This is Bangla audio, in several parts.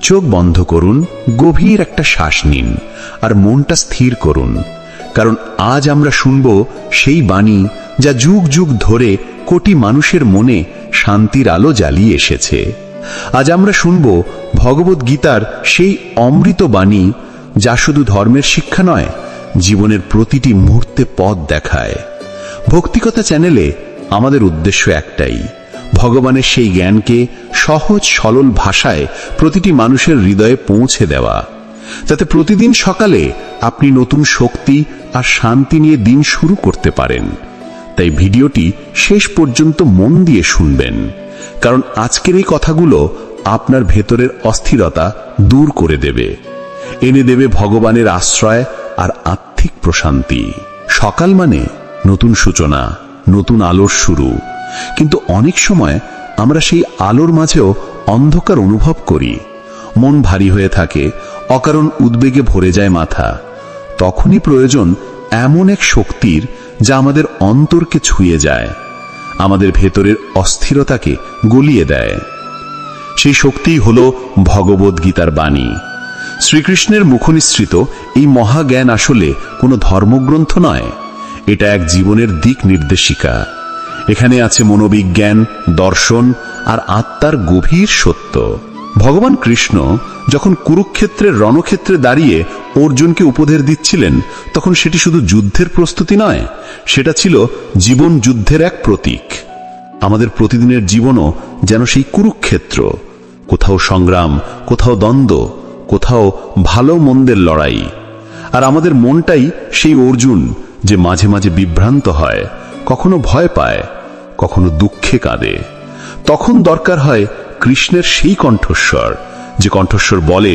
চোখ বন্ধ করুন, গভীর একটা শ্বাস নিন আর মনটা স্থির করুন, কারণ আজ আমরা শুনব সেই বাণী যা যুগ যুগ ধরে কোটি মানুষের মনে শান্তির আলো জ্বালিয়ে এসেছে। আজ আমরা শুনব ভগবদ গীতার সেই অমৃত বাণী যা শুধু ধর্মের শিক্ষা নয়, জীবনের প্রতিটি মুহূর্তে পথ দেখায়। ভক্তিকথা চ্যানেলে আমাদের উদ্দেশ্য একটাই, ভগবানের সেই জ্ঞানকে সহজ সরল ভাষায় প্রতিটি মানুষের হৃদয়ে পৌঁছে দেওয়া, যাতে প্রতিদিন সকালে আপনি নতুন শক্তি আর শান্তি নিয়ে দিন শুরু করতে পারেন। তাই ভিডিওটি শেষ পর্যন্ত মন দিয়ে শুনবেন, কারণ আজকের এই কথাগুলো আপনার ভেতরের অস্থিরতা দূর করে দেবে, এনে দেবে ভগবানের আশ্রয় আর আত্মিক প্রশান্তি। সকাল মানে নতুন সূচনা, নতুন আলোর শুরু, কিন্তু অনেক সময় আমরা সেই আলোর মাঝেও অন্ধকার অনুভব করি। মন ভারী হয়ে থাকে, অকারণ উদ্বেগে ভরে যায় মাথা। তখনই প্রয়োজন এমন এক শক্তির যা আমাদের অন্তরকে ছুঁয়ে যায়, আমাদের ভেতরের অস্থিরতাকে গলিয়ে দেয়। সেই শক্তিই হলো ভগবদ গীতার বাণী। শ্রীকৃষ্ণের মুখনিসৃত এই মহাজ্ঞান আসলে কোনো ধর্মগ্রন্থ নয়, এটা এক জীবনের দিক নির্দেশিকা। এখানে আছে মনোবিজ্ঞান, দর্শন আর আত্মার গভীর সত্য। ভগবান কৃষ্ণ যখন কুরুক্ষেত্রের রণক্ষেত্রে দাঁড়িয়ে অর্জুনকে উপদেশ দিচ্ছিলেন, তখন সেটি শুধু যুদ্ধের প্রস্তুতি নয়, সেটা ছিল জীবন যুদ্ধের এক প্রতীক। আমাদের প্রতিদিনের জীবনও যেন সেই কুরুক্ষেত্র, কোথাও সংগ্রাম, কোথাও দ্বন্দ্ব, কোথাও ভালো মন্দের লড়াই। আর আমাদের মনটাই সেই অর্জুন, যে মাঝে মাঝে বিভ্রান্ত হয়, কখনো ভয় পায়, কখনো দুঃখে কাঁদে। তখন দরকার হয় কৃষ্ণের সেই কণ্ঠস্বর, যে কণ্ঠস্বর বলে,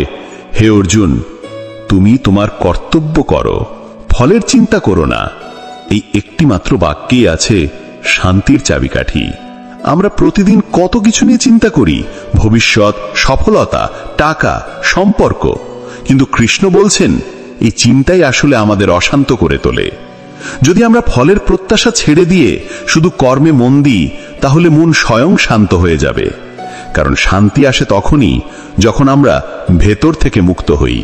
হে অর্জুন, তুমি তোমার কর্তব্য করো, ফলের চিন্তা করো না। এই একটি মাত্র বাক্যেই আছে শান্তির চাবিকাঠি। আমরা প্রতিদিন কত কিছু নিয়ে চিন্তা করি, ভবিষ্যৎ, সফলতা, টাকা, সম্পর্ক, কিন্তু কৃষ্ণ বলছেন এই চিন্তাই আসলে আমাদের অশান্ত করে তোলে। যদি আমরা ফলের প্রত্যাশা ছেড়ে দিয়ে শুধু কর্মে মন দিই, তাহলে মন স্বয়ং শান্ত হয়ে যাবে। কারণ শান্তি আসে তখনই যখন আমরা ভেতর থেকে মুক্ত হই।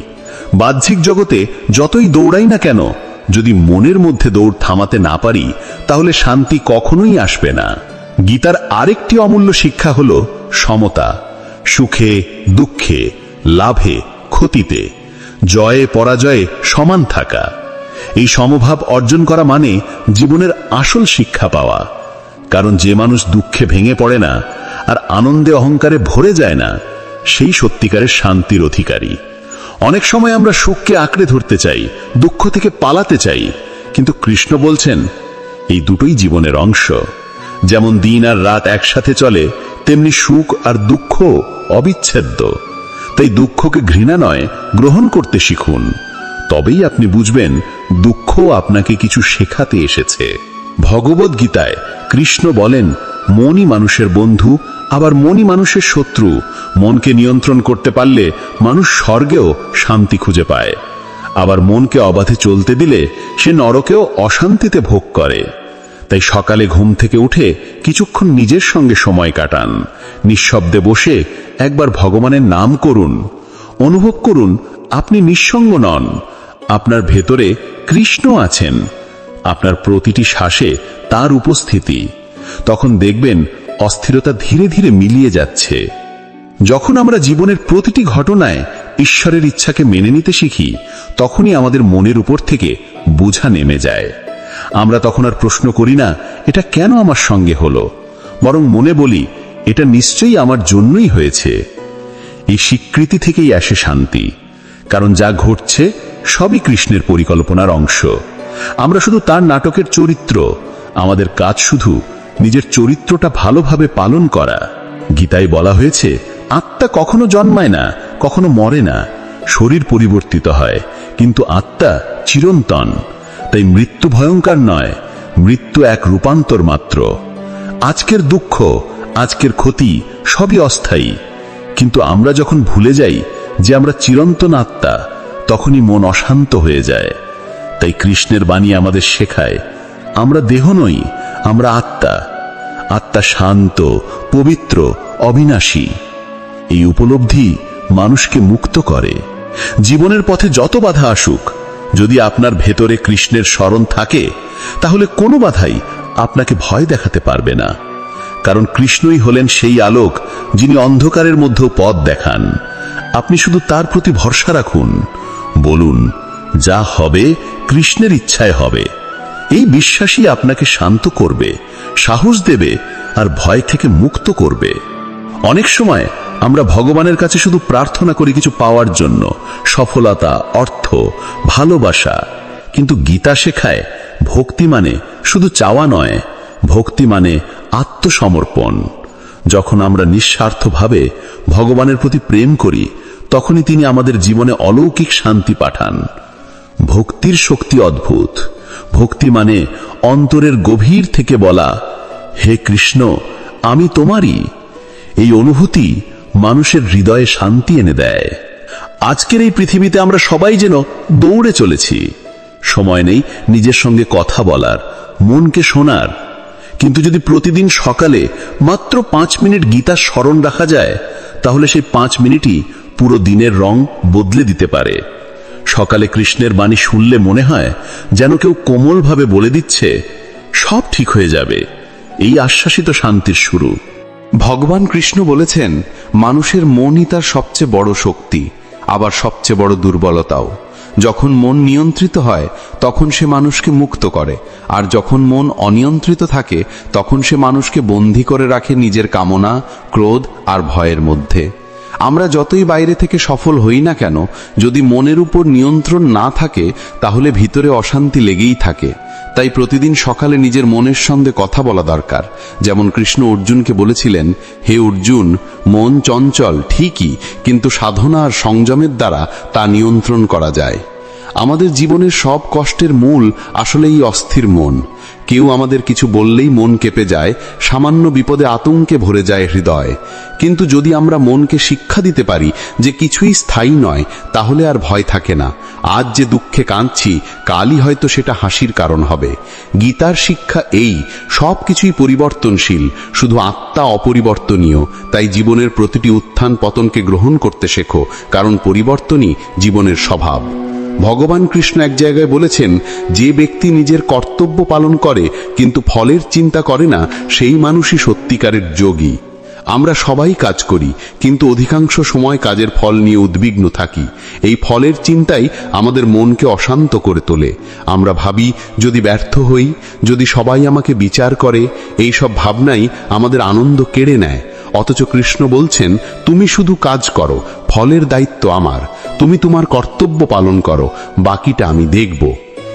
বাহ্যিক জগতে যতই দৌড়াই না কেন, যদি মনের মধ্যে দৌড় থামাতে না পারি, তাহলে শান্তি কখনোই আসবে না। গীতার আরেকটি অমূল্য শিক্ষা হলো সমতা। সুখে দুঃখে, লাভে ক্ষতিতে, জয়ে পরাজয়ে সমান থাকা। এই সমভাব অর্জন করা মানে জীবনের আসল শিক্ষা পাওয়া। কারণ যে মানুষ দুঃখে ভেঙে পড়ে না আর আনন্দে অহংকারে ভরে যায় না, সেই সত্যিকারের শান্তির অধিকারী। অনেক সময় আমরা সুখকে আঁকড়ে ধরতে চাই, দুঃখ থেকে পালাতে চাই, কিন্তু কৃষ্ণ বলছেন এই দুটোই জীবনের অংশ। যেমন দিন আর রাত একসাথে চলে, তেমনি সুখ আর দুঃখ অবিচ্ছেদ্য। তাই দুঃখকে ঘৃণা নয়, গ্রহণ করতে শিখুন। তবেই আপনি বুঝবেন দুঃখ আপনাকে কিছু শেখাতে এসেছে। ভগবদ গীতায় কৃষ্ণ বলেন, মনই মানুষের বন্ধু, আবার মনই মানুষের শত্রু। মনকে নিয়ন্ত্রণ করতে পারলে মানুষ স্বর্গেও শান্তি খুঁজে পায়, আবার মনকে অবাধে চলতে দিলে সে নরকেও অশান্তিতে ভোগ করে। তাই সকালে ঘুম থেকে উঠে কিছুক্ষণ নিজের সঙ্গে সময় কাটান, নিঃশব্দে বসে একবার ভগবানের নাম করুন। অনুভব করুন আপনি নিঃসঙ্গ নন, আপনার ভেতরে কৃষ্ণ আছেন, আপনার প্রতিটি শ্বাসে তার উপস্থিতি। তখন দেখবেন অস্থিরতা ধীরে ধীরে মিলিয়ে যাচ্ছে। যখন আমরা জীবনের প্রতিটি ঘটনায় ঈশ্বরের ইচ্ছাকে মেনে নিতে শিখি, তখনই আমাদের মনের উপর থেকে বোঝা নেমে যায়। আমরা তখন আর প্রশ্ন করি না এটা কেন আমার সঙ্গে হলো, বরং মনে বলি এটা নিশ্চয়ই আমার জন্যই হয়েছে। এই স্বীকৃতি থেকেই আসে শান্তি, কারণ যা ঘটছে সবই কৃষ্ণের পরিকল্পনার অংশ। আমরা শুধু তার নাটকের চরিত্র। আমাদের কাজ শুধু নিজের চরিত্রটা ভালোভাবে পালন করা। গীতায় বলা হয়েছে, আত্মা কখনো জন্মায় না, কখনো মরে না। শরীর পরিবর্তিত হয়, কিন্তু আত্মা চিরন্তন। তাই মৃত্যু ভয়ঙ্কর নয়, মৃত্যু এক রূপান্তর মাত্র। আজকের দুঃখ, আজকের ক্ষতি সবই অস্থায়ী, কিন্তু আমরা যখন ভুলে যাই যে আমরা চিরন্তন আত্মা, তখনই মন অশান্ত হয়ে যায়। তাই কৃষ্ণের বাণী আমাদের শেখায় আমরা দেহ নই, আমরা আত্মা। আত্মা শান্ত, পবিত্র, অবিনাশী। এই উপলব্ধি মানুষকে মুক্ত করে। জীবনের পথে যত বাধা আসুক, যদি আপনার ভেতরে কৃষ্ণের স্মরণ থাকে, তাহলে কোনো বাধাই আপনাকে ভয় দেখাতে পারবে না। কারণ কৃষ্ণই হলেন সেই আলোক যিনি অন্ধকারের মধ্যেও পথ দেখান। আপনি শুধু তার প্রতি ভরসা রাখুন, বলুন, যা হবে কৃষ্ণের ইচ্ছায় হবে। এই বিশ্বাসই আপনাকে শান্ত করবে, সাহস দেবে আর ভয় থেকে মুক্ত করবে। অনেক সময় আমরা ভগবানের কাছে শুধু প্রার্থনা করি কিছু পাওয়ার জন্য, সফলতা, অর্থ, ভালোবাসা। কিন্তু গীতা শেখায় ভক্তি মানে শুধু চাওয়া নয়, ভক্তি মানে আত্মসমর্পণ। যখন আমরা নিঃস্বার্থভাবে ভগবানের প্রতি প্রেম করি, তখনই তিনি আমাদের জীবনে অলৌকিক শান্তি পাঠান। ভক্তির শক্তি অদ্ভুত। ভক্তি মানে অন্তরের গভীর থেকে বলা, হে কৃষ্ণ, আমি তোমারই। এই অনুভূতি মানুষের হৃদয়ে শান্তি এনে দেয়। আজকের এই পৃথিবীতে আমরা সবাই যেন দৌড়ে চলেছি। সময় নেই নিজের সঙ্গে কথা বলার, মনকে শোনার। কিন্তু যদি প্রতিদিন সকালে মাত্র 5 মিনিট গীতার স্মরণ রাখা যায়, তাহলে সেই 5 মিনিটই পুরো দিনের রং বদলে দিতে পারে। সকালে কৃষ্ণের বাণী শুনলে মনে হয় যেন কেউ কোমলভাবে বলে দিচ্ছে, সব ঠিক হয়ে যাবে। এই আশ্বাসিত শান্তির শুরু। ভগবান কৃষ্ণ বলেছেন, মানুষের মনই তার সবচেয়ে বড় শক্তি, আবার সবচেয়ে বড় দুর্বলতাও। যখন মন নিয়ন্ত্রিত হয় তখন সে মানুষকে মুক্ত করে, আর যখন মন অনিয়ন্ত্রিত থাকে তখন সে মানুষকে বন্দী করে রাখে নিজের কামনা, ক্রোধ আর ভয়ের মধ্যে। আমরা যতই বাইরে থেকে সফল হই না কেন, যদি মনের উপর নিয়ন্ত্রণ না থাকে তাহলে ভিতরে অশান্তি লেগেই থাকে। তাই প্রতিদিন সকালে নিজের মনের সঙ্গে কথা বলা দরকার। যেমন কৃষ্ণ অর্জুনকে বলেছিলেন, হে অর্জুন, মন চঞ্চল ঠিকই, কিন্তু সাধনা আর সংযমের দ্বারা তা নিয়ন্ত্রণ করা যায়। আমাদের জীবনের সব কষ্টের মূল আসলে এই অস্থির মন। কেউ আমাদের কিছু বললেই মন কেঁপে যায়, সামান্য বিপদে আতঙ্কে ভরে যায় হৃদয়। কিন্তু যদি আমরা মনকে শিক্ষা দিতে পারি যে কিছুই স্থায়ী নয়, তাহলে আর ভয় থাকে না। আজ যে দুঃখে কাঁদছি, কালই হয়তো সেটা হাসির কারণ হবে। গীতার শিক্ষা এই, সব কিছুই পরিবর্তনশীল, শুধু আত্মা অপরিবর্তনীয়। তাই জীবনের প্রতিটি উত্থান পতনকে গ্রহণ করতে শেখো, কারণ পরিবর্তনই জীবনের স্বভাব। ভগবান কৃষ্ণ এক জায়গায় বলেছেন, যে ব্যক্তি নিজের কর্তব্য পালন করে কিন্তু ফলের চিন্তা করে না, সেই মানুষই সত্যিকারের যোগী। আমরা সবাই কাজ করি, কিন্তু অধিকাংশ সময় কাজের ফল নিয়ে উদ্বিগ্ন থাকি। এই ফলের চিন্তাই আমাদের মনকে অশান্ত করে তোলে। আমরা ভাবি, যদি ব্যর্থ হই, যদি সবাই আমাকে বিচার করে, এই সব ভাবনাই আমাদের আনন্দ কেড়ে নেয়। অথচ কৃষ্ণ বলছেন, তুমি শুধু কাজ করো, ফলের দায়িত্ব আমার। তুমি তোমার কর্তব্য পালন করো, বাকিটা আমি দেখব।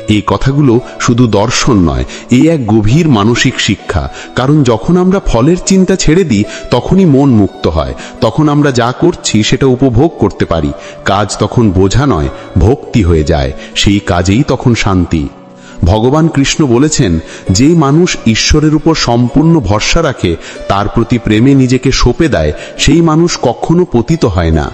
এই কথাগুলো শুধু দর্শন নয়, এই এক গভীর মানসিক শিক্ষা। কারণ যখন আমরা ফলের চিন্তা ছেড়ে দিই, তখনই মন মুক্ত হয়। তখন আমরা যা করছি সেটা উপভোগ করতে পারি। কাজ তখন বোঝা নয়, ভক্তি হয়ে যায়। সেই কাজেই তখন শান্তি। ভগবান কৃষ্ণ বলেছেন, যেই মানুষ ঈশ্বরের উপর সম্পূর্ণ ভরসা রাখে, তার প্রতি প্রেমে নিজেকে সঁপে দেয়, সেই মানুষ কখনো পতিত হয় না।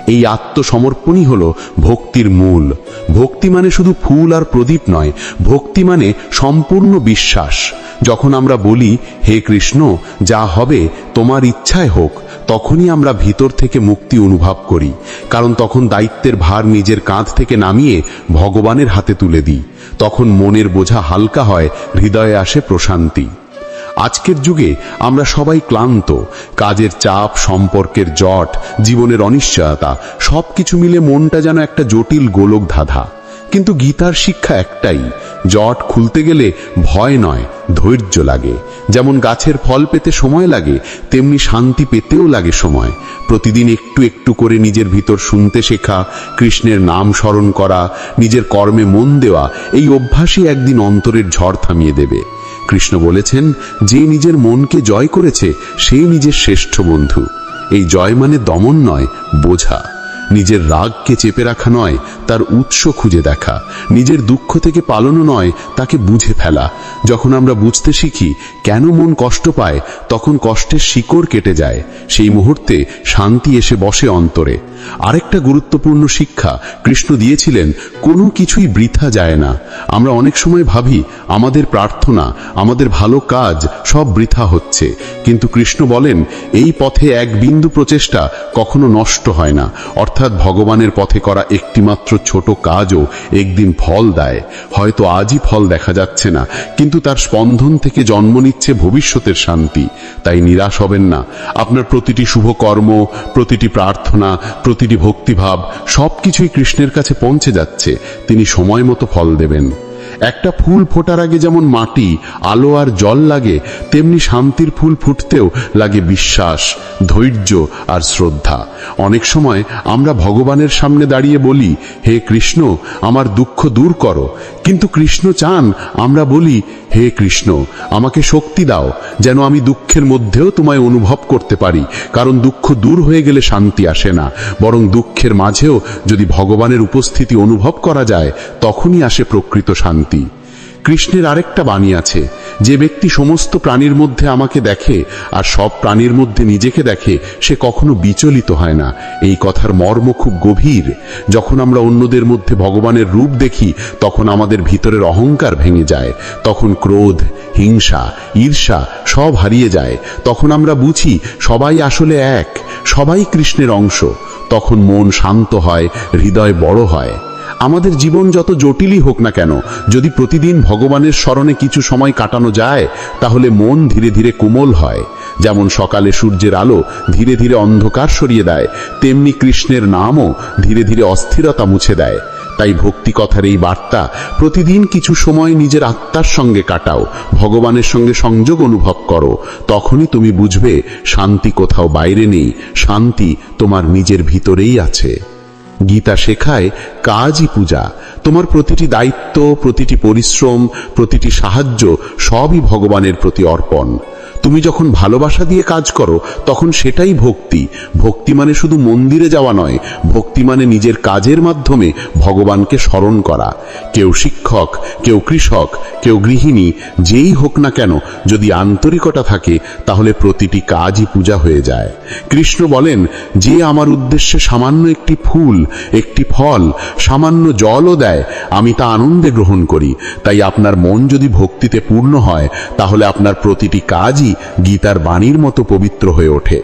এই আত্মসমর্পণই হলো ভক্তির মূল। ভক্তি মানে শুধু ফুল আর প্রদীপ নয়, ভক্তি মানে সম্পূর্ণ বিশ্বাস। যখন আমরা বলি, হে কৃষ্ণ, যা হবে তোমার ইচ্ছায় হোক, তখনই আমরা ভিতর থেকে মুক্তি অনুভব করি। কারণ তখন দায়িত্বের ভার নিজের কাঁধ থেকে নামিয়ে ভগবানের হাতে তুলে দিই। তখন মনের বোঝা হালকা হয়, হৃদয়ে আসে প্রশান্তি। আজকের যুগে আমরা সবাই ক্লান্ত। কাজের চাপ, সম্পর্কের জট, জীবনের অনিশ্চয়তা, সবকিছু মিলে মনটা যেন একটা জটিল গোলক ধাঁধা। কিন্তু গীতার শিক্ষা একটাই, জট খুলতে গেলে ভয় নয়, ধৈর্য লাগে। যেমন গাছের ফল পেতে সময় লাগে, তেমনি শান্তি পেতেও লাগে সময়। প্রতিদিন একটু একটু করে নিজের ভিতর শুনতে শেখা, কৃষ্ণের নাম স্মরণ করা, নিজের কর্মে মন দেওয়া, এই অভ্যাসই একদিন অন্তরের ঝড় থামিয়ে দেবে। কৃষ্ণ বলেছেন, যে নিজের মনকে জয় করেছে সেই নিজের শ্রেষ্ঠ বন্ধু। এই জয় মানে দমন নয়, বোঝা। নিজের রাগকে চেপে রাখা নয়, তার উৎস খুঁজে দেখা। নিজের দুঃখ থেকে পালানো নয়, তাকে বুঝে ফেলা। যখন আমরা বুঝতে শিখি কেন মন কষ্ট পায়, তখন কষ্টের শিকড় কেটে যায়। সেই মুহূর্তে শান্তি এসে বসে অন্তরে। আরেকটা গুরুত্বপূর্ণ শিক্ষা কৃষ্ণ দিয়েছিলেন, কোনো কিছুই বৃথা যায় না। আমরা অনেক সময় ভাবি আমাদের প্রার্থনা, আমাদের ভালো কাজ সব বৃথা হচ্ছে, কিন্তু কৃষ্ণ বলেন এই পথে এক বিন্দু প্রচেষ্টা কখনো নষ্ট হয় না। অর্থাৎ ভগবানের পথে করা একটিমাত্র ছোট কাজও একদিন ফল দেয়। হয়তো আজই ফল দেখা যাচ্ছে না, কিন্তু তার স্পন্দন থেকে জন্ম নিচ্ছে ভবিষ্যতের শান্তি। তাই নিরাশ হবেন না। আপনার প্রতিটি শুভ কর্ম, প্রতিটি প্রার্থনা, প্রতিটি ভক্তিভাব সবকিছুই কৃষ্ণের কাছে পৌঁছে যাচ্ছে। তিনি সময় মতো ফল দেবেন। একটা ফুল ফোটার আগে যেমন মাটি, আলো আর জল লাগে, তেমনি শান্তির ফুল ফুটতেও লাগে বিশ্বাস, ধৈর্য আর শ্রদ্ধা। অনেক সময় আমরা ভগবানের সামনে দাঁড়িয়ে বলি, হে কৃষ্ণ আমার দুঃখ দূর করো, কিন্তু কৃষ্ণ চান আমরা বলি, হে কৃষ্ণ আমাকে শক্তি দাও, যেন আমি দুঃখের মধ্যেও তোমায় অনুভব করতে পারি। কারণ দুঃখ দূর হয়ে গেলে শান্তি আসে না, বরং দুঃখের মাঝেও যদি ভগবানের উপস্থিতি অনুভব করা যায়, তখনই আসে প্রকৃত শান্তি। কৃষ্ণের আরেকটা বাণী আছে, যে ব্যক্তি সমস্ত প্রাণীর মধ্যে আমাকে দেখে আর সব প্রাণীর মধ্যে নিজেকে দেখে, সে কখনো বিচলিত হয় না। এই কথার মর্ম খুব গভীর। যখন আমরা অন্যদের মধ্যে ভগবানের রূপ দেখি, তখন আমাদের ভিতরের অহংকার ভেঙে যায়। তখন ক্রোধ, হিংসা, ঈর্ষা সব হারিয়ে যায়। তখন আমরা বুঝি সবাই আসলে এক, সবাই কৃষ্ণের অংশ। তখন মন শান্ত হয়, হৃদয় বড় হয়। আমাদের জীবন যত জটিলই হোক না কেন, যদি প্রতিদিন ভগবানের স্মরণে কিছু সময় কাটানো যায়, তাহলে মন ধীরে ধীরে কোমল হয়। যেমন সকালে সূর্যের আলো ধীরে ধীরে অন্ধকার সরিয়ে দেয়, তেমনি কৃষ্ণের নামও ধীরে ধীরে অস্থিরতা মুছে দেয়। তাই ভক্তি কথার এই বার্তা, প্রতিদিন কিছু সময় নিজের আত্মার সঙ্গে কাটাও, ভগবানের সঙ্গে সংযোগ অনুভব করো। তখনই তুমি বুঝবে শান্তি কোথাও বাইরে নেই, শান্তি তোমার নিজের ভিতরেই আছে। গীতা শেখায় কাজই পূজা। তোমার প্রতিটি দায়িত্ব, প্রতিটি পরিশ্রম, প্রতিটি সাহায্য সবই ভগবানের প্রতি অর্পণ। তুমি যখন ভালোবাসা দিয়ে কাজ করো, তখন সেটাই ভক্তি। ভক্তি মানে শুধু মন্দিরে যাওয়া নয়, ভক্তি মানে নিজের কাজের মাধ্যমে ভগবানকে স্মরণ করা। কেউ শিক্ষক, কেউ কৃষক, কেউ গৃহিণী, যেই হোক না কেন, যদি আন্তরিকতা থাকে, তাহলে প্রতিটি কাজই পূজা হয়ে যায়। কৃষ্ণ বলেন, যে আমার উদ্দেশ্যে সামান্য একটি ফুল, একটি ফল, সামান্য জলও দেয়, আমি তা আনন্দে গ্রহণ করি। তাই আপনার মন যদি ভক্তিতে পূর্ণ হয়, তাহলে আপনার প্রতিটি কাজই গীতার বাণীর মতো পবিত্র হয়ে ওঠে।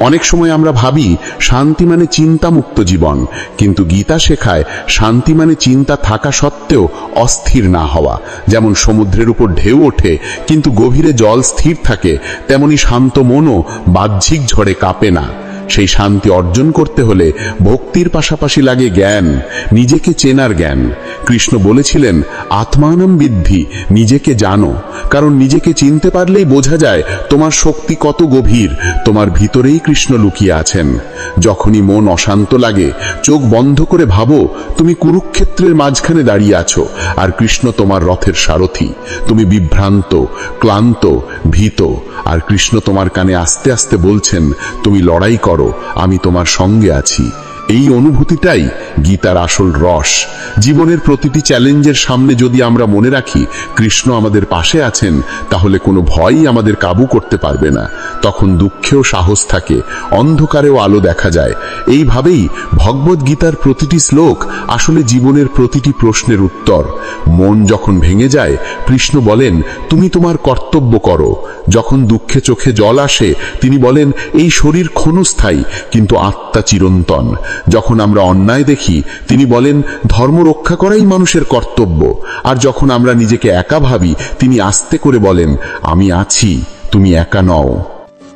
অনেক সময় আমরা ভাবি শান্তি মানে চিন্তামুক্ত জীবন, কিন্তু গীতা শেখায় শান্তি মানে চিন্তা থাকা সত্ত্বেও অস্থির না হওয়া। যেমন সমুদ্রের উপর ঢেউ ওঠে, কিন্তু গভীরে জল স্থির থাকে, তেমনি শান্ত মনও বাহ্যিক ঝড়ে কাঁপে না। সেই শান্তি অর্জন করতে হলে ভক্তির পাশাপাশি লাগে জ্ঞান, নিজেকে চেনার জ্ঞান। কৃষ্ণ বলেছিলেন, আত্মানম বিদ্ধি, নিজেকে জানো। কারণ নিজেকে চিনতে পারলেই বোঝা যায় তোমার শক্তি কত গভীর, তোমার ভিতরেই কৃষ্ণ লুকিয়ে আছেন। যখনই মন অশান্ত লাগে, চোখ বন্ধ করে ভাবো তুমি কুরুক্ষেত্রের মাঝখানে দাঁড়িয়ে আছো, আর কৃষ্ণ তোমার রথের সারথি। তুমি বিভ্রান্ত, ক্লান্ত, ভীত, আর কৃষ্ণ তোমার কানে আস্তে আস্তে বলছেন, তুমি লড়াই করো, আমি তোমার সঙ্গে আছি। এই অনুভূতিটাই গীতার আসল রস। জীবনের প্রতিটি চ্যালেঞ্জের সামনে যদি আমরা মনে রাখি কৃষ্ণ আমাদের পাশে আছেন, তাহলে কোনো ভয়ই আমাদের কাবু করতে পারবে না। তখন দুঃখেও সাহস থাকে, অন্ধকারেও আলো দেখা যায়। এইভাবেই ভগবদ গীতার প্রতিটি শ্লোক আসলে জীবনের প্রতিটি প্রশ্নের উত্তর। মন যখন ভেঙে যায়, কৃষ্ণ বলেন, তুমি তোমার কর্তব্য করো। যখন দুঃখে চোখে জল আসে, তিনি বলেন, এই শরীর ক্ষণস্থায়ী, কিন্তু আত্মা চিরন্তন। যখন আমরা অন্যায় দেখি, তিনি বলেন, ধর্ম রক্ষা করাই মানুষের কর্তব্য। আর যখন আমরা নিজেকে একা ভাবি, তিনি আস্তে করে বলেন, আমি আছি, তুমি একা নও।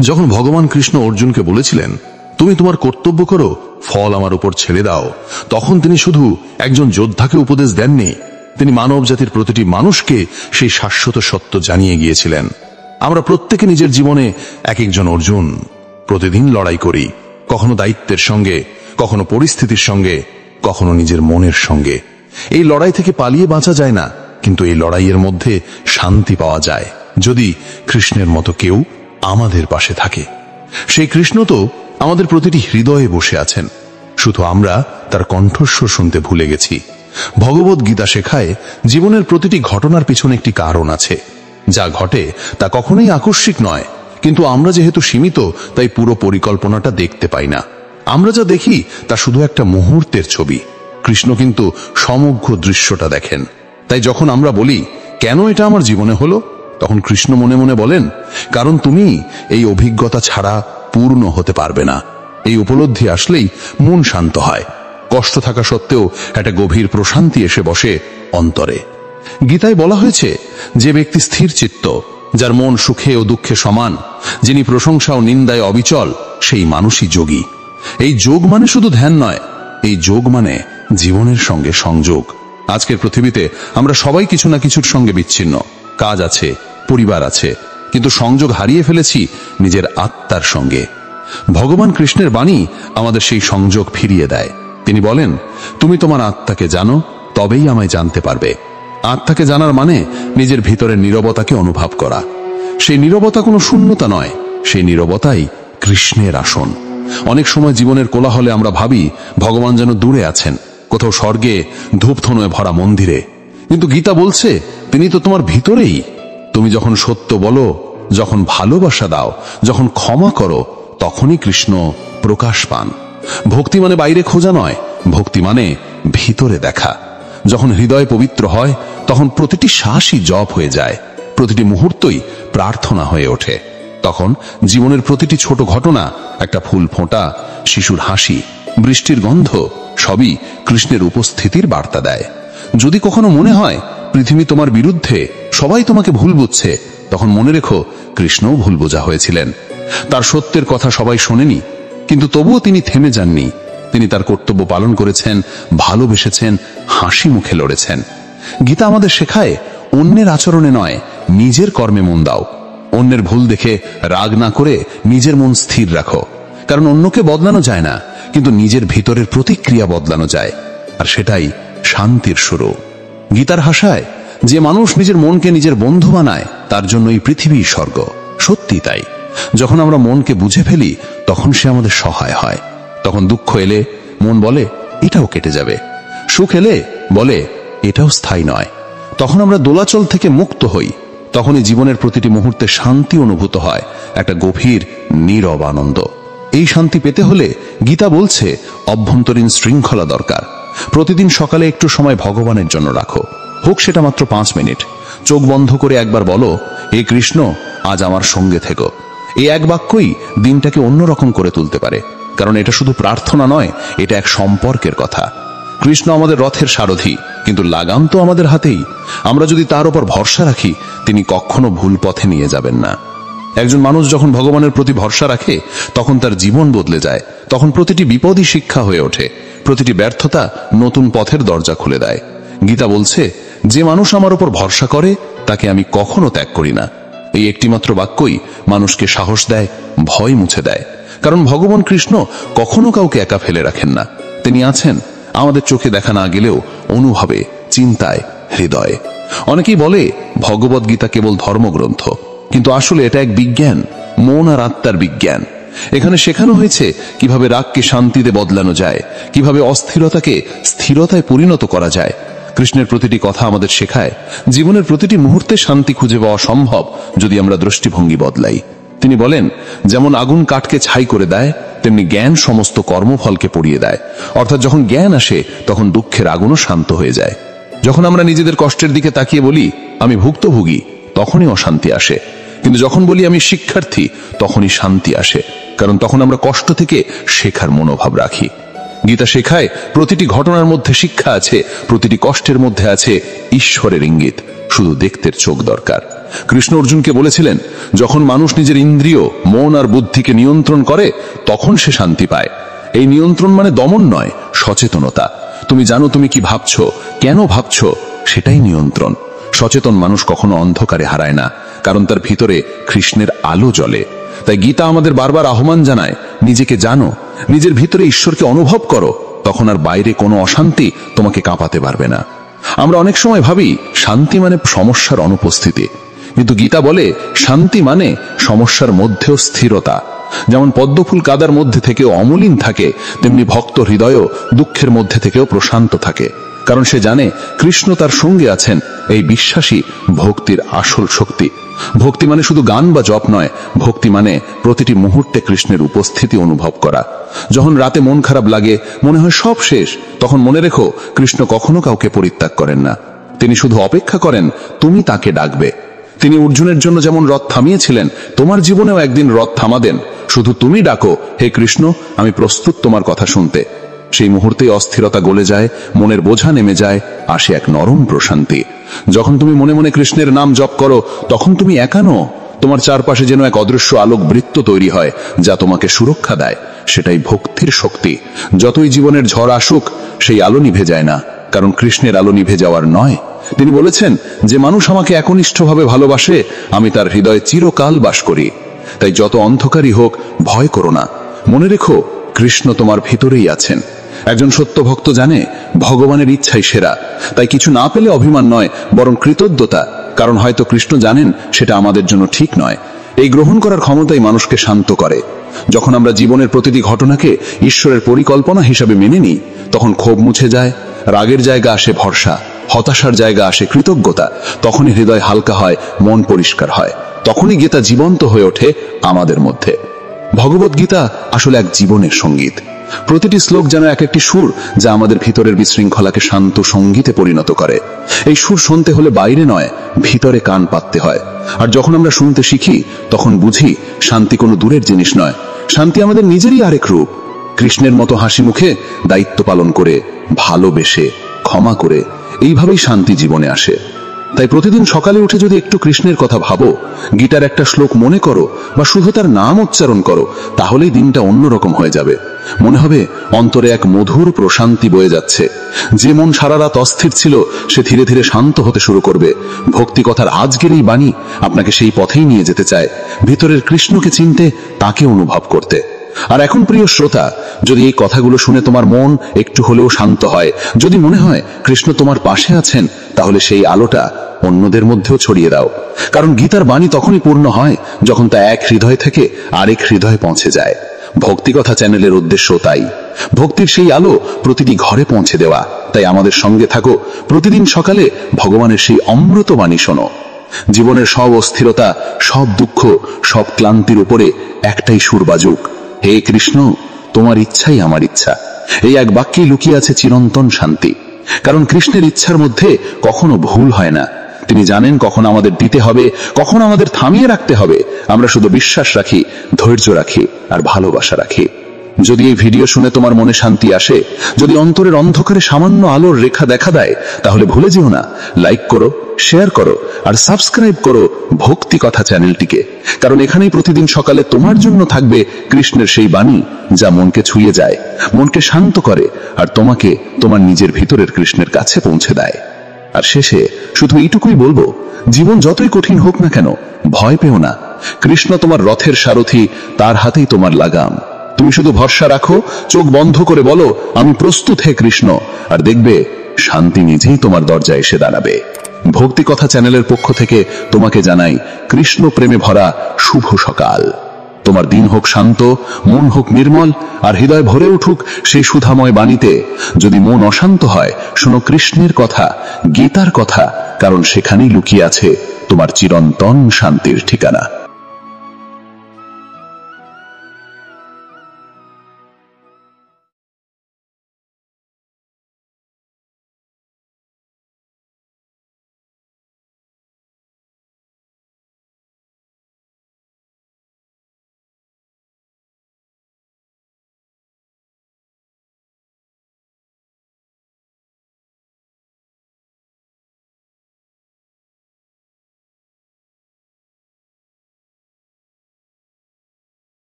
যখন ভগবান কৃষ্ণ অর্জুনকে বলেছিলেন, তুমি তোমার কর্তব্য করো, ফল আমার উপর ছেড়ে দাও, তখন তিনি শুধু একজন যোদ্ধাকে উপদেশ দেননি, তিনি মানব জাতির প্রতিটি মানুষকে সেই শাশ্বত সত্য জানিয়ে গিয়েছিলেন। আমরা প্রত্যেকে নিজের জীবনে এক একজন অর্জুন। প্রতিদিন লড়াই করি, কখনো দায়িত্বের সঙ্গে, কখনো পরিস্থিতির সঙ্গে, কখনো নিজের মনের সঙ্গে। এই লড়াই থেকে পালিয়ে বাঁচা যায় না, কিন্তু এই লড়াইয়ের মধ্যে শান্তি পাওয়া যায় যদি কৃষ্ণের মতো কেউ আমাদের পাশে থাকে। সেই কৃষ্ণ তো আমাদের প্রতিটি হৃদয়ে বসে আছেন। শুধু আমরা তার কণ্ঠস্বর শুনতে ভুলে গেছি। ভগবত গীতা শেখায় জীবনের প্রতিটি ঘটনার পিছনে একটি কারণ আছে। যা ঘটে তা কখনোই আকস্মিক নয়, কিন্তু আমরা যেহেতু সীমিত তাই পুরো পরিকল্পনাটা দেখতে পাই না। আমরা যা দেখি তা শুধু একটা মুহূর্তের ছবি। কৃষ্ণ কিন্তু সমগ্র দৃশ্যটা দেখেন। তাই যখন আমরা বলি কেন এটা আমার জীবনে হলো, তখন কৃষ্ণ মনে মনে বলেন, কারণ তুমি এই অভিজ্ঞতা ছাড়া পূর্ণ হতে পারবে না। এই উপলব্ধি আসলেই মন শান্ত হয়। কষ্ট থাকা সত্ত্বেও একটা গভীর প্রশান্তি এসে বসে অন্তরে। গীতায় বলা হয়েছে, যে ব্যক্তি স্থির চিত্ত, যার মন সুখে ও দুঃখে সমান, যিনি প্রশংসা ও নিন্দায় অবিচল, সেই মানুষই যোগী। এই যোগ মানে শুধু ধ্যান নয়, এই যোগ মানে জীবনের সঙ্গে সংযোগ। আজকের পৃথিবীতে আমরা সবাই কিছু না কিছুর সঙ্গে বিচ্ছিন্ন। কাজ আছে, পরিবার আছে, কিন্তু সংযোগ হারিয়ে ফেলেছি নিজের আত্মার সঙ্গে। ভগবান কৃষ্ণের বাণী আমাদের সেই সংযোগ ফিরিয়ে দেয়। তিনি বলেন, তুমি তোমার আত্মাকে জানো, তবেই আমায় জানতে পারবে। আত্মাকে জানার মানে নিজের ভিতরের নীরবতাকে অনুভব করা। সেই নীরবতা কোনো শূন্যতা নয়, সেই নীরবতাই কৃষ্ণের আসন। অনেক সময় জীবনের কোলাহলে আমরা ভাবি ভগবান যেন দূরে আছেন, কোথাও স্বর্গে ধূপধুনোয় ভরা মন্দিরে। কিন্তু গীতা বলছে, তিনি তো তোমার ভিতরেই। তুমি যখন সত্য বলো, যখন ভালোবাসা দাও, যখন ক্ষমা করো, তখনই কৃষ্ণ প্রকাশ পান। ভক্তি মানে বাইরে খোঁজা নয়, ভক্তি মানে ভিতরে দেখা। যখন হৃদয় পবিত্র হয়, তখন প্রতিটি শ্বাসই জপ হয়ে যায়, প্রতিটি মুহূর্তই প্রার্থনা হয়ে ওঠে। তখন জীবনের প্রতিটি ছোট ঘটনা, একটা ফুল ফোঁটা, শিশুর হাসি, বৃষ্টির গন্ধ, সবই কৃষ্ণের উপস্থিতির বার্তা দেয়। যদি কখনো মনে হয় পৃথিবী তোমার বিরুদ্ধে, সবাই তোমাকে ভুল বুঝছে, তখন মনে রেখো কৃষ্ণও ভুল বোঝা হয়েছিলেন। তার সত্যের কথা সবাই শোনেনি, কিন্তু তবুও তিনি থেমে যাননি। তিনি তার কর্তব্য পালন করেছেন, ভালোবেসেছেন, হাসি মুখে লড়েছেন। গীতা আমাদের শেখায়, অন্যের আচরণে নয়, নিজের কর্মে মন দাও। অন্যের ভুল দেখে রাগ না করে নিজের মন স্থির রাখো। কারণ অন্যকে বদলানো যায় না, কিন্তু নিজের ভিতরের প্রতিক্রিয়া বদলানো যায়, আর সেটাই শান্তির শুরু। গীতার ভাষায়, যে মানুষ নিজের মনকে নিজের বন্ধু বানায়, তার জন্য এই পৃথিবী স্বর্গ। সত্যি তাই। যখন আমরা মনকে বুঝে ফেলি, তখন সে আমাদের সহায় হয়। তখন দুঃখ এলে মন বলে এটাও কেটে যাবে, সুখ এলে বলে এটাও স্থায়ী নয়। তখন আমরা দোলাচল থেকে মুক্ত হই। তখনই জীবনের প্রতিটি মুহূর্তে শান্তি অনুভূত হয়, একটা গভীর নীরব আনন্দ। এই শান্তি পেতে হলে গীতা বলছে, অভ্যন্তরীণ শৃঙ্খলা দরকার। প্রতিদিন সকালে একটু সময় ভগবানের জন্য রাখো, হোক সেটা মাত্র 5 মিনিট। চোখ বন্ধ করে একবার বলো, হে কৃষ্ণ, আজ আমার সঙ্গে থেকো। এই এক বাক্যই দিনটাকে অন্যরকম করে তুলতে পারে। কারণ এটা শুধু প্রার্থনা নয়, এটা এক সম্পর্কের কথা। কৃষ্ণ আমাদের রথের সারথি, কিন্তু লাগাম তো আমাদের হাতেই। আমরা যদি তার উপর ভরসা রাখি, তিনি কখনো ভুল পথে নিয়ে যাবেন না। একজন মানুষ যখন ভগবানের প্রতি ভরসা রাখে, তখন তার জীবন বদলে যায়। তখন প্রতিটি বিপদই শিক্ষা হয়ে ওঠে, প্রতিটি ব্যর্থতা নতুন পথের দরজা খুলে দেয়। গীতা বলছে, যে মানুষ আমার উপর ভরসা করে, তাকে আমি কখনো ত্যাগ করি না। এই একটিমাত্র বাক্যই মানুষকে সাহস দেয়, ভয় মুছে দেয়। কারণ ভগবান কৃষ্ণ কখনো কাউকে একা ফেলে রাখেন না। তিনি আছেন আমাদের চোখে দেখা না গেলেও অনুভবে, চিন্তায়, হৃদয়ে। অনেকেই বলে ভগবত গীতা কেবল ধর্মগ্রন্থ, কিন্তু আসলে এটা এক বিজ্ঞান, মন আর আত্মার বিজ্ঞান। এখানে শেখানো হয়েছে কিভাবে রাগকে শান্তিতে বদলানো যায়, কিভাবে অস্থিরতাকে স্থিরতায় পরিণত করা যায়। কৃষ্ণের প্রতিটি কথা আমাদের শেখায়, জীবনের প্রতিটি মুহূর্তে শান্তি খুঁজে পাওয়া সম্ভব যদি আমরা দৃষ্টিভঙ্গি বদলাই। তিনি বলেন, যেমন আগুন কাঠকে ছাই করে দেয়, তেমনি জ্ঞান সমস্ত কর্মফলকে পড়িয়ে দেয়। অর্থাৎ যখন জ্ঞান আসে, তখন দুঃখের আগুনও শান্ত হয়ে যায়। যখন আমরা নিজেদের কষ্টের দিকে তাকিয়ে বলি আমি ভুক্তভোগী, তখনই অশান্তি আসে। কিন্তু যখন বলি আমি শিক্ষার্থী, তখনই শান্তি আসে। কারণ তখন আমরা কষ্ট থেকে শেখার মনোভাব রাখি। গীতা শেখায়, প্রতিটি ঘটনার মধ্যে শিক্ষা আছে, প্রতিটি কষ্টের মধ্যে আছে ঈশ্বরের ইঙ্গিত। শুধু দেখতে চোখ দরকার। কৃষ্ণ অর্জুনকে বলেছিলেন, যখন মানুষ নিজের ইন্দ্রিয়, মন আর বুদ্ধিকে নিয়ন্ত্রণ করে, তখন সে শান্তি পায়। এই নিয়ন্ত্রণ মানে দমন নয়, সচেতনতা। তুমি জানো তুমি কি ভাবছো, কেন ভাবছো, সেটাই নিয়ন্ত্রণ। সচেতন মানুষ কখনো অন্ধকারে হারায় না, কারণ তার ভিতরে কৃষ্ণের আলো জ্বলে। তাই গীতা আমাদের বারবার আহ্বান জানায়, নিজেকে জানো, নিজের ভিতরে ঈশ্বরকে অনুভব করো, তখন আর বাইরে কোনো অশান্তি তোমাকে কাঁপাতে পারবে না। আমরা অনেক সময় ভাবি শান্তি মানে সমস্যার অনুপস্থিতি, কিন্তু গীতা বলে শান্তি মানে সমস্যার মধ্যেও স্থিরতা। যেমন পদ্মফুল কাদার মধ্যে থেকেও অমলিন থাকে, তেমনি ভক্ত হৃদয়ও দুঃখের মধ্যে থেকেও প্রশান্ত থাকে, কারণ সে জানে কৃষ্ণ তার সঙ্গে আছেন। এই বিশ্বাসই ভক্তির আসল শক্তি। ভক্তি মানে শুধু গান বা জপ নয়, ভক্তি মানে প্রতিটি মুহূর্তে কৃষ্ণের উপস্থিতি অনুভব করা। যখন রাতে মন খারাপ লাগে, মনে হয় সব শেষ, তখন মনে রেখো কৃষ্ণ কখনো কাউকে পরিত্যাগ করেন না। তিনি শুধু অপেক্ষা করেন তুমি তাকে ডাকবে। তিনি অর্জুনের জন্য যেমন রথ থামিয়েছিলেন, তোমার জীবনেও একদিন রথ থামাবেন। শুধু তুমি ডাকো, হে কৃষ্ণ আমি প্রস্তুত তোমার কথা শুনতে। সেই মুহূর্তে অস্থিরতা গলে যায়, মনের বোঝা নেমে যায়, আসে এক নরম প্রশান্তি। যখন তুমি মনে মনে কৃষ্ণের নাম জপ করো, তখন তুমি একা নও। তোমার চারপাশে যেন এক অদৃশ্য আলোক বৃত্ত তৈরি হয়, যা তোমাকে সুরক্ষা দেয়। সেটাই ভক্তির শক্তি। যতই জীবনের ঝড় আসুক, সেই আলো নিভে যায় না, কারণ কৃষ্ণের আলো নিভে যাওয়ার নয়। তিনি বলেছেন, যে মানুষ আমাকে একনিষ্ঠভাবে ভালোবাসে, আমি তার হৃদয়ে চিরকাল বাস করি। তাই যত অন্ধকারই হোক, ভয় করো না। মনে রেখো কৃষ্ণ তোমার ভিতরেই আছেন। একজন সত্য ভক্ত জানে ভগবানের ইচ্ছাই সেরা। তাই কিছু না পেলে অভিমান নয়, বরং কৃতজ্ঞতা, কারণ হয়তো কৃষ্ণ জানেন সেটা আমাদের জন্য ঠিক নয়। এই গ্রহণ করার ক্ষমতাই মানুষকে শান্ত করে। যখন আমরা জীবনের প্রতিটি ঘটনাকে ঈশ্বরের পরিকল্পনা হিসাবে মেনে নিই, তখন ক্ষোভ মুছে যায়, রাগের জায়গা আসে ভরসা, হতাশার জায়গা আসে কৃতজ্ঞতা। তখনই হৃদয় হালকা হয়, মন পরিষ্কার হয়। তখনই গীতা জীবন্ত হয়ে ওঠে আমাদের মধ্যে। ভগবত গীতা আসলে এক জীবনের সঙ্গীত। প্রতিটি শ্লোক যেন এক একটি সুর, যা আমাদের ভিতরের বিশৃঙ্খলাকে শান্ত সঙ্গীতে পরিণত করে। এই সুর শুনতে হলে বাইরে নয়, ভিতরে কান পাততে হয়। আর যখন আমরা শুনতে শিখি, তখন বুঝি শান্তি কোনো দূরের জিনিস নয়, শান্তি আমাদের নিজেরই আরেক রূপ। কৃষ্ণের মতো হাসি মুখে, দায়িত্ব পালন করে, ভালোবেসে, ক্ষমা করে, এইভাবেই শান্তি জীবনে আসে। তাই প্রতিদিন সকালে উঠে যদি একটু কৃষ্ণের কথা ভাবো, গীতার একটা শ্লোক মনে করো, বা শুধু তার নাম উচ্চারণ করো, তাহলেই দিনটা অন্যরকম হয়ে যাবে। মনে হবে অন্তরে এক মধুর প্রশান্তি বয়ে যাচ্ছে। যে মন সারা রাত অস্থির ছিল, সে ধীরে ধীরে শান্ত হতে শুরু করবে। ভক্তি কথার আজকের এই বাণী আপনাকে সেই পথেই নিয়ে যেতে চায়, ভিতরের কৃষ্ণকে চিনতে, তাকে অনুভব করতে। আর এখন প্রিয় শ্রোতা, যদি এই কথাগুলো শুনে তোমার মন একটু হলেও শান্ত হয়, যদি মনে হয় কৃষ্ণ তোমার পাশে আছেন, তাহলে সেই আলোটা অন্যদের মধ্যেও ছড়িয়ে দাও। কারণ গীতার বাণী তখনই পূর্ণ হয়, যখন তা এক হৃদয় থেকে আরেক হৃদয়ে পৌঁছে যায়। ভক্তি কথা চ্যানেলের উদ্দেশ্য তাই, ভক্তির সেই আলো প্রতিটি ঘরে পৌঁছে দেওয়া। তাই আমাদের সঙ্গে থাকো, প্রতিদিন সকালে ভগবানের সেই অমৃত বাণী শোনো। জীবনের সব অস্থিরতা, সব দুঃখ, সব ক্লান্তির উপরে একটাই সুর বাজুক, হে কৃষ্ণ তোমার ইচ্ছাই আমার ইচ্ছা। এই এক বাক্যেই লুকিয়ে আছে চিরন্তন শান্তি। কারণ কৃষ্ণের ইচ্ছার মধ্যে কখনো ভুল হয় না। তিনি জানেন কখন আমাদের দিতে হবে, কখন আমাদের থামিয়ে রাখতে হবে। আমরা শুধু বিশ্বাস রাখি, ধৈর্য রাখি, আর ভালোবাসা রাখি। যদি এই ভিডিও শুনে তোমার মনে শান্তি আসে, যদি অন্তরের অন্ধকারে সামান্য আলোর রেখা দেখা দেয়, তাহলে ভুলে যেও না, লাইক করো, শেয়ার করো, আর সাবস্ক্রাইব করো ভক্তি কথা চ্যানেলটিকে। কারণ এখানেই প্রতিদিন সকালে তোমার জন্য থাকবে কৃষ্ণের সেই বাণী, যা মনকে ছুঁয়ে যায়, মনকে শান্ত করে, আর তোমাকে তোমার নিজের ভিতরের কৃষ্ণের কাছে পৌঁছে দেয়। আর শেষে শুধু এইটুকুই বলবো, জীবন যতই কঠিন হোক না কেন, ভয় পেও না। কৃষ্ণ তোমার রথের সারথি, তার হাতেই তোমার লাগাম। তুমি শুধু ভরসা রাখো, চোখ বন্ধ করে বলো, আমি প্রস্তুত হে কৃষ্ণ, আর দেখবে শান্তি নিজেই তোমার দরজায় এসে দাঁড়াবে। ভক্তি কথা চ্যানেলের পক্ষ থেকে তোমাকে জানাই কৃষ্ণ প্রেমে ভরা শুভ সকাল। তোমার দিন হোক শান্ত, মন হোক নির্মল, আর হৃদয় ভরে উঠুক সেই সুধাময় বাণীতে। যদি মন অশান্ত হয়, শোনো কৃষ্ণের কথা, গীতার কথা, কারণ সেখানেই লুকিয়ে আছে তোমার চিরন্তন শান্তির ঠিকানা।